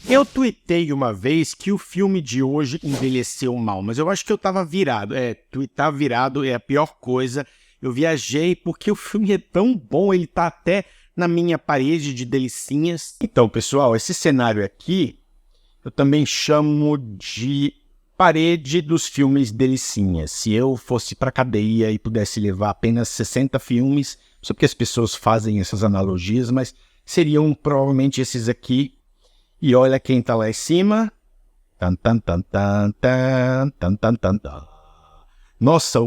Eu tuitei uma vez que o filme de hoje envelheceu mal, mas eu acho que eu tava virado. Tuitar virado é a pior coisa. Eu viajei porque o filme é tão bom, ele tá até na minha parede de delicinhas. Então, pessoal, esse cenário aqui eu também chamo de parede dos filmes delicinhas. Se eu fosse pra cadeia e pudesse levar apenas 60 filmes, não sei porque as pessoas fazem essas analogias, mas seriam provavelmente esses aqui. E olha quem tá lá em cima. Tan, tan, tan, tan, tan, tan, tan, tan, tan. Nossa,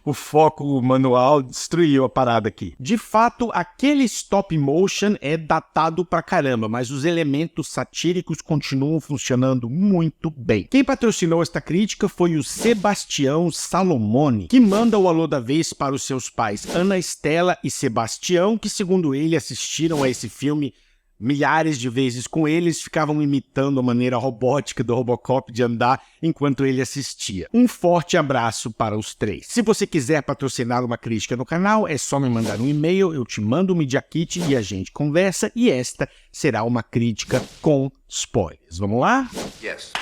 o foco manual destruiu a parada aqui. De fato, aquele stop motion é datado pra caramba, mas os elementos satíricos continuam funcionando muito bem. Quem patrocinou esta crítica foi o Sebastião Salomone, que manda o alô da vez para os seus pais Ana Estela e Sebastião, que segundo ele assistiram a esse filme milhares de vezes com eles, ficavam imitando a maneira robótica do Robocop de andar enquanto ele assistia. Um forte abraço para os três. Se você quiser patrocinar uma crítica no canal, é só me mandar um e-mail, eu te mando o Media Kit e a gente conversa, e esta será uma crítica com spoilers. Vamos lá? Yes.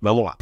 Vamos lá.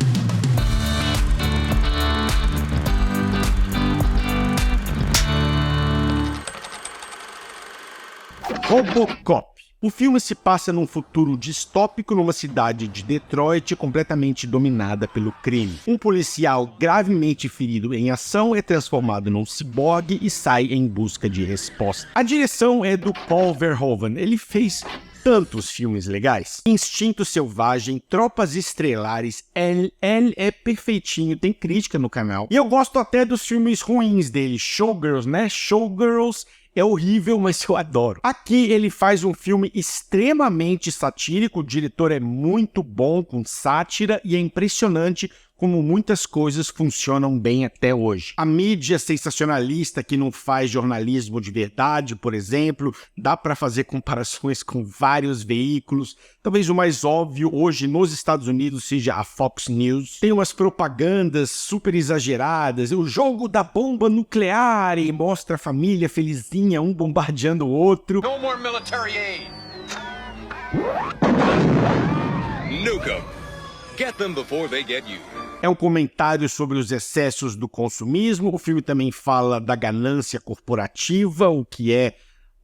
Robocop. O filme se passa num futuro distópico numa cidade de Detroit completamente dominada pelo crime. Um policial gravemente ferido em ação é transformado num ciborgue e sai em busca de resposta. A direção é do Paul Verhoeven. Ele fez tantos filmes legais. Instinto Selvagem, Tropas Estelares, L é perfeitinho, tem crítica no canal. E eu gosto até dos filmes ruins dele, Showgirls, né? Showgirls é horrível, mas eu adoro. Aqui ele faz um filme extremamente satírico, o diretor é muito bom com sátira e é impressionante como muitas coisas funcionam bem até hoje. A mídia sensacionalista que não faz jornalismo de verdade, por exemplo, dá para fazer comparações com vários veículos. Talvez o mais óbvio hoje nos Estados Unidos seja a Fox News. Tem umas propagandas super exageradas, o jogo da bomba nuclear, e mostra a família felizinha, um bombardeando o outro. No more military aid. Nuke 'em. Get them before they get you. É um comentário sobre os excessos do consumismo. O filme também fala da ganância corporativa, o que é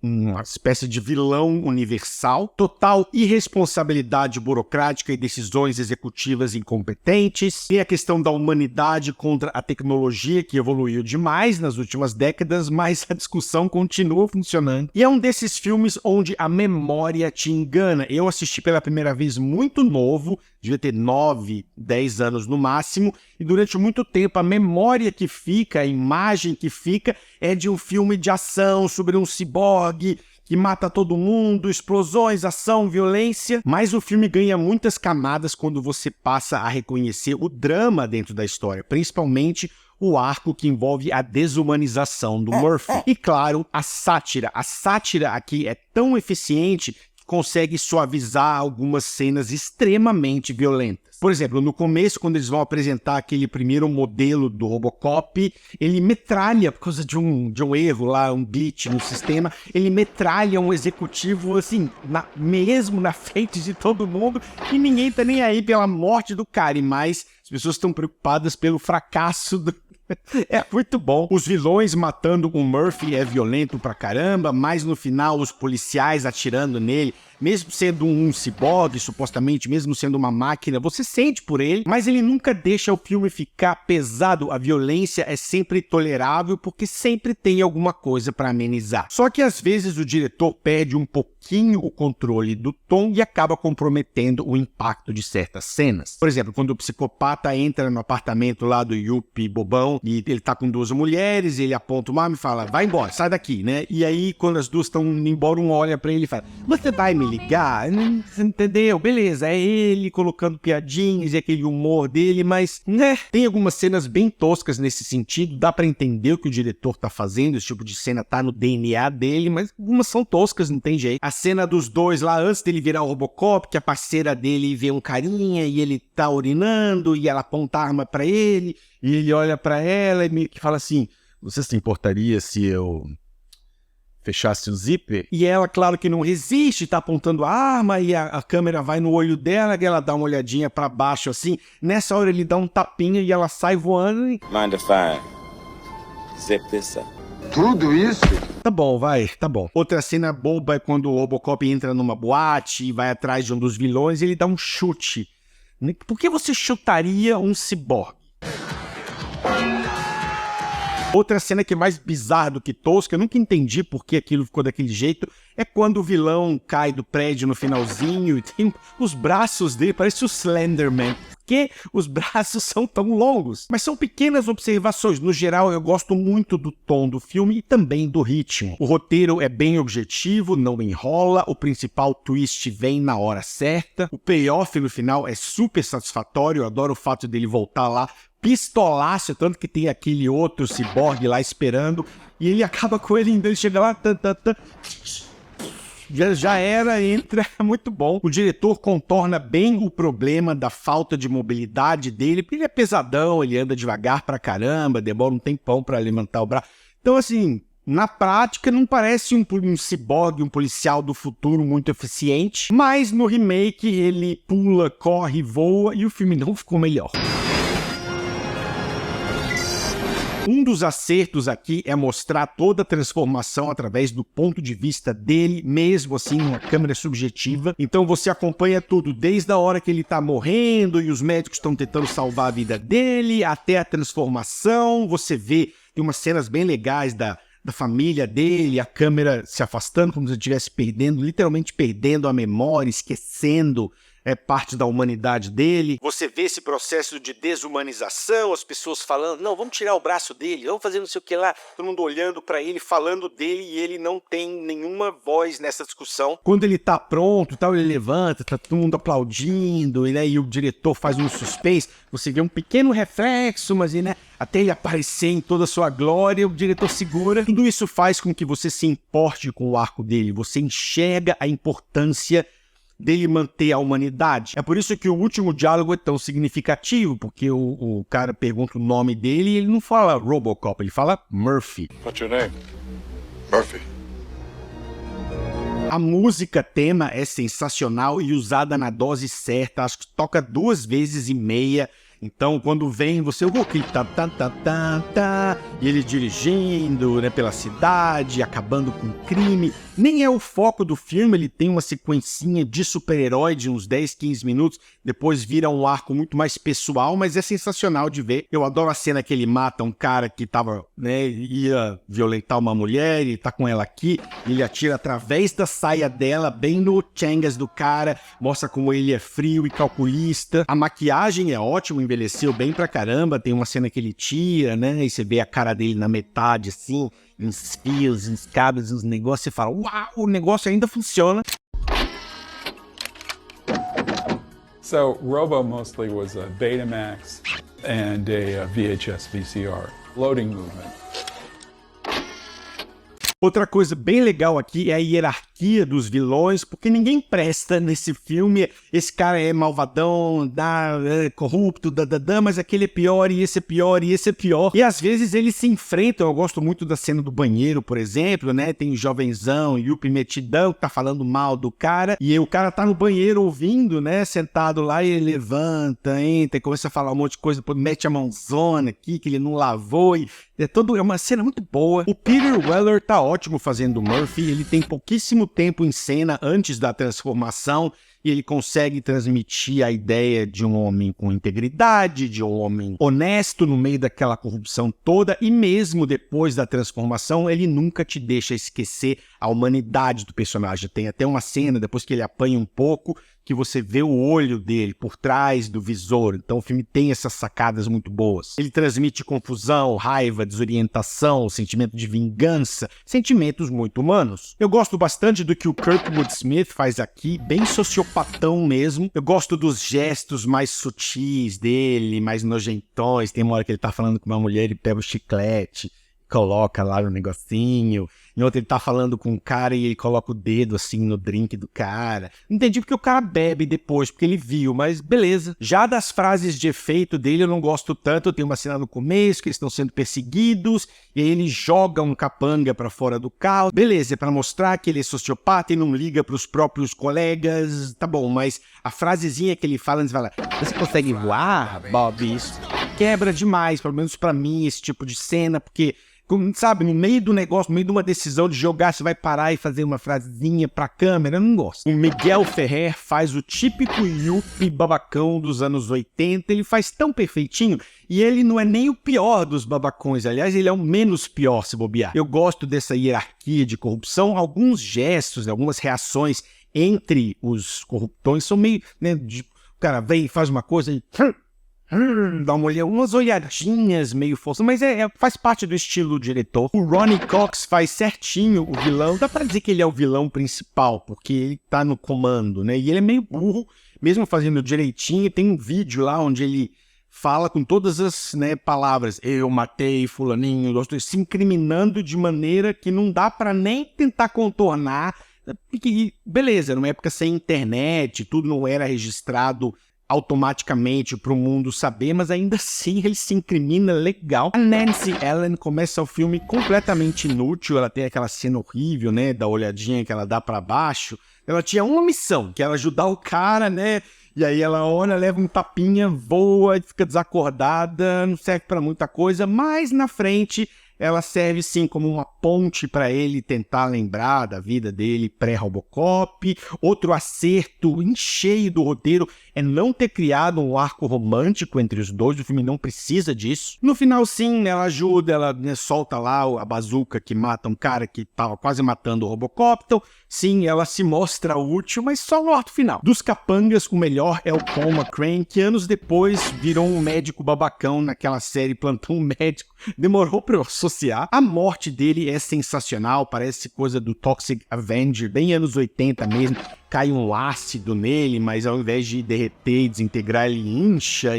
uma espécie de vilão universal, total irresponsabilidade burocrática e decisões executivas incompetentes. Tem a questão da humanidade contra a tecnologia, que evoluiu demais nas últimas décadas, mas a discussão continua funcionando. E é um desses filmes onde a memória te engana. Eu assisti pela primeira vez muito novo, devia ter 9, 10 anos no máximo, e durante muito tempo a memória que fica, a imagem que fica, é de um filme de ação sobre um ciborgue que mata todo mundo, explosões, ação, violência, mas o filme ganha muitas camadas quando você passa a reconhecer o drama dentro da história, principalmente o arco que envolve a desumanização do Murphy. E claro, a sátira. A sátira aqui é tão eficiente que consegue suavizar algumas cenas extremamente violentas. Por exemplo, no começo, quando eles vão apresentar aquele primeiro modelo do Robocop, ele metralha, por causa de um erro lá, um glitch no sistema, ele metralha um executivo, assim, mesmo na frente de todo mundo, e ninguém tá nem aí pela morte do cara, mas as pessoas estão preocupadas pelo fracasso do... É muito bom. Os vilões matando o Murphy é violento pra caramba, mas no final os policiais atirando nele, mesmo sendo um ciborgue, supostamente, mesmo sendo uma máquina, você sente por ele, mas ele nunca deixa o filme ficar pesado. A violência é sempre tolerável, porque sempre tem alguma coisa pra amenizar. Só que às vezes o diretor perde um pouquinho o controle do tom e acaba comprometendo o impacto de certas cenas. Por exemplo, quando o psicopata entra no apartamento lá do Yuppie bobão, e ele tá com duas mulheres, ele aponta uma arma e fala, vai embora, sai daqui, né? E aí, quando as duas estão indo embora, um olha pra ele e fala, você vai me ligar? Entendeu? Beleza, é ele colocando piadinhas e aquele humor dele, mas, né? Tem algumas cenas bem toscas nesse sentido, dá pra entender o que o diretor tá fazendo, esse tipo de cena tá no DNA dele, mas algumas são toscas, não tem jeito. A cena dos dois lá, antes dele virar o Robocop, que a parceira dele vê um carinha e ele tá urinando e ela aponta a arma pra ele, e ele olha pra ela e meio que fala assim, você se importaria se eu fechasse o zíper. E ela, claro que não resiste, tá apontando a arma e a câmera vai no olho dela, e ela dá uma olhadinha pra baixo assim. Nessa hora ele dá um tapinha e ela sai voando e... Mind if I zip this up? Tudo isso? Tá bom, vai, tá bom. Outra cena boba é quando o Robocop entra numa boate e vai atrás de um dos vilões e ele dá um chute. Por que você chutaria um ciborgue? Outra cena que é mais bizarra do que tosca, eu nunca entendi por que aquilo ficou daquele jeito, é quando o vilão cai do prédio no finalzinho e tem os braços dele, parece o Slenderman. Por que os braços são tão longos? Mas são pequenas observações. No geral, eu gosto muito do tom do filme e também do ritmo. O roteiro é bem objetivo, não enrola, o principal twist vem na hora certa, o payoff no final é super satisfatório, eu adoro o fato dele voltar lá pistolaço, tanto que tem aquele outro ciborgue lá esperando, e ele acaba com ele ainda, ele chega lá, já era, entra, é muito bom. O diretor contorna bem o problema da falta de mobilidade dele, porque ele é pesadão, ele anda devagar pra caramba, demora um tempão pra levantar o braço. Então, assim, na prática não parece um ciborgue, um policial do futuro muito eficiente, mas no remake ele pula, corre, voa, e o filme não ficou melhor. Um dos acertos aqui é mostrar toda a transformação através do ponto de vista dele, mesmo assim, numa câmera subjetiva. Então você acompanha tudo, desde a hora que ele tá morrendo e os médicos estão tentando salvar a vida dele, até a transformação. Você vê, tem umas cenas bem legais da família dele, a câmera se afastando como se ele estivesse perdendo, literalmente perdendo a memória, esquecendo parte da humanidade dele. Você vê esse processo de desumanização, as pessoas falando, não, vamos tirar o braço dele, vamos fazer não sei o que lá, todo mundo olhando pra ele, falando dele, e ele não tem nenhuma voz nessa discussão. Quando ele tá pronto, tal, ele levanta, tá todo mundo aplaudindo, né, e o diretor faz um suspense, você vê um pequeno reflexo, mas né, até ele aparecer em toda a sua glória, o diretor segura. Tudo isso faz com que você se importe com o arco dele, você enxerga a importância dele manter a humanidade. É por isso que o último diálogo é tão significativo, porque o cara pergunta o nome dele e ele não fala Robocop, ele fala Murphy. What's your name? Murphy. A música tema é sensacional e usada na dose certa, acho que toca 2 vezes e meia. Então, quando vem, você ouve aquele e ele dirigindo, né, pela cidade, acabando com o crime. Nem é o foco do filme, ele tem uma sequencinha de super-herói de uns 10, 15 minutos, depois vira um arco muito mais pessoal, mas é sensacional de ver. Eu adoro a cena que ele mata um cara que tava, né, ia violentar uma mulher, ele tá com ela aqui, ele atira através da saia dela, bem no changas do cara, mostra como ele é frio e calculista. A maquiagem é ótima, envelheceu bem pra caramba, tem uma cena que ele tira, né, e você vê a cara dele na metade, assim, uns fios, uns cabos, uns negócios, e fala, uau, o negócio ainda funciona. So Robo mostly was a Betamax and a VHS VCR loading movement. Outra coisa bem legal aqui é a hierarquia dos vilões, porque ninguém presta nesse filme. Esse cara é malvadão, é corrupto, mas aquele é pior, e esse é pior, e esse é pior. E às vezes eles se enfrentam. Eu gosto muito da cena do banheiro, por exemplo, né? Tem o jovenzão e o pimetidão que tá falando mal do cara, e o cara tá no banheiro ouvindo, né? Sentado lá, e ele levanta, entra, e começa a falar um monte de coisa, depois mete a mãozona aqui, que ele não lavou, e é uma cena muito boa. O Peter Weller tá ótimo fazendo o Murphy, ele tem pouquíssimo tempo em cena antes da transformação e ele consegue transmitir a ideia de um homem com integridade, de um homem honesto no meio daquela corrupção toda, e mesmo depois da transformação ele nunca te deixa esquecer a humanidade do personagem. Tem até uma cena, depois que ele apanha um pouco, que você vê o olho dele por trás do visor. Então o filme tem essas sacadas muito boas. Ele transmite confusão, raiva, desorientação, sentimento de vingança, sentimentos muito humanos. Eu gosto bastante do que o Kurtwood Smith faz aqui, bem sociopatão mesmo. Eu gosto dos gestos mais sutis dele, mais nojentões. Tem uma hora que ele tá falando com uma mulher e pega o chiclete. coloca lá no negocinho. Em outro ele tá falando com o cara e ele coloca o dedo assim no drink do cara. Entendi porque o cara bebe depois, porque ele viu, mas beleza. Já das frases de efeito dele eu não gosto tanto. Tem uma cena no começo que eles estão sendo perseguidos e aí ele joga um capanga pra fora do carro. Beleza, é pra mostrar que ele é sociopata e não liga pros próprios colegas. Tá bom, mas a frasezinha que ele fala, ele fala: você consegue voar, Bob? Isso quebra demais, pelo menos pra mim, esse tipo de cena, porque... sabe, no meio do negócio, no meio de uma decisão de jogar, você vai parar e fazer uma frasezinha pra câmera, eu não gosto. O Miguel Ferrer faz o típico yuppie babacão dos anos 80, ele faz tão perfeitinho, e ele não é nem o pior dos babacões, aliás, ele é o menos pior, se bobear. Eu gosto dessa hierarquia de corrupção, alguns gestos, algumas reações entre os corruptões são meio, né, o cara vem e faz uma coisa e... dá uma olhada, umas olhadinhas meio força, mas faz parte do estilo do diretor. O Ronny Cox faz certinho o vilão. Dá pra dizer que ele é o vilão principal, porque ele tá no comando, né? E ele é meio burro, mesmo fazendo direitinho. Tem um vídeo lá onde ele fala com todas as, né, palavras. Eu matei fulaninho, se incriminando de maneira que não dá pra nem tentar contornar. Porque, beleza, numa época sem internet, tudo não era registrado automaticamente para o mundo saber, mas ainda assim ele se incrimina legal. A Nancy Allen começa o filme completamente inútil, ela tem aquela cena horrível, né, da olhadinha que ela dá para baixo. Ela tinha uma missão, que era ajudar o cara, né, e aí ela olha, leva um tapinha, voa, fica desacordada, não serve para muita coisa, mas na frente ela serve sim como uma ponte para ele tentar lembrar da vida dele pré-Robocop. Outro acerto em cheio do roteiro é não ter criado um arco romântico entre os dois, o filme não precisa disso. No final sim, ela ajuda, ela, né, solta lá a bazuca que mata um cara que tava quase matando o Robocop, então sim, ela se mostra útil, mas só no ato final. Dos capangas, o melhor é o Paul McCrane, que anos depois virou um médico babacão naquela série Plantão Médico. Demorou pra eu associar. A morte dele é sensacional, parece coisa do Toxic Avenger, bem anos 80 mesmo. Cai um ácido nele, mas ao invés de derreter e desintegrar, ele incha.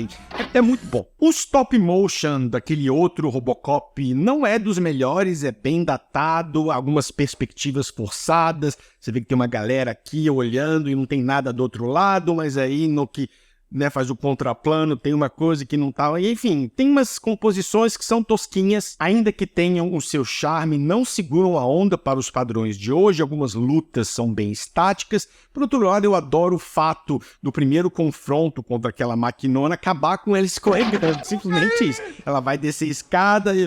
É muito bom. O stop motion daquele outro Robocop não é dos melhores, é bem datado, algumas perspectivas forçadas. Você vê que tem uma galera aqui olhando e não tem nada do outro lado, mas aí no que, né, faz o contraplano, tem uma coisa que não tá... Enfim, tem umas composições que são tosquinhas, ainda que tenham o seu charme, não seguram a onda para os padrões de hoje, algumas lutas são bem estáticas. Por outro lado, eu adoro o fato do primeiro confronto contra aquela maquinona acabar com ela escorregando, simplesmente isso. Ela vai descer a escada e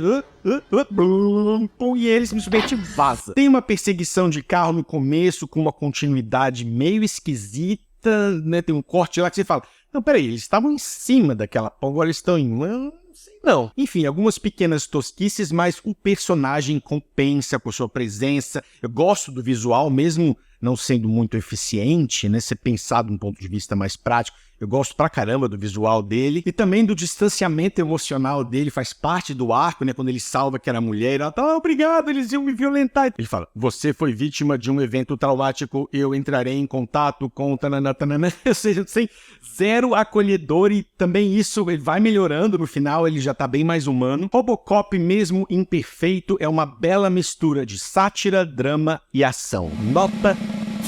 ele simplesmente vaza. Tem uma perseguição de carro no começo com uma continuidade meio esquisita, né? Tem um corte lá que você fala... Não, peraí, eles estavam em cima daquela ponte, agora eles estão em... Não sei não. Enfim, algumas pequenas tosquices, mas o personagem compensa por sua presença. Eu gosto do visual, mesmo não sendo muito eficiente, né? Ser pensado de um ponto de vista mais prático. Eu gosto pra caramba do visual dele e também do distanciamento emocional dele, faz parte do arco, né? Quando ele salva que era mulher, ela tá, obrigado, eles iam me violentar. Ele fala, você foi vítima de um evento traumático, eu entrarei em contato com tanana, tanana. Ou seja, sem zero acolhedor e também isso ele vai melhorando, no final ele já tá bem mais humano. Robocop, mesmo imperfeito, é uma bela mistura de sátira, drama e ação. Nota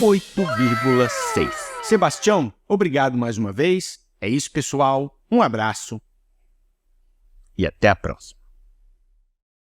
8,6. Sebastião, obrigado mais uma vez. É isso, pessoal. Um abraço e até a próxima.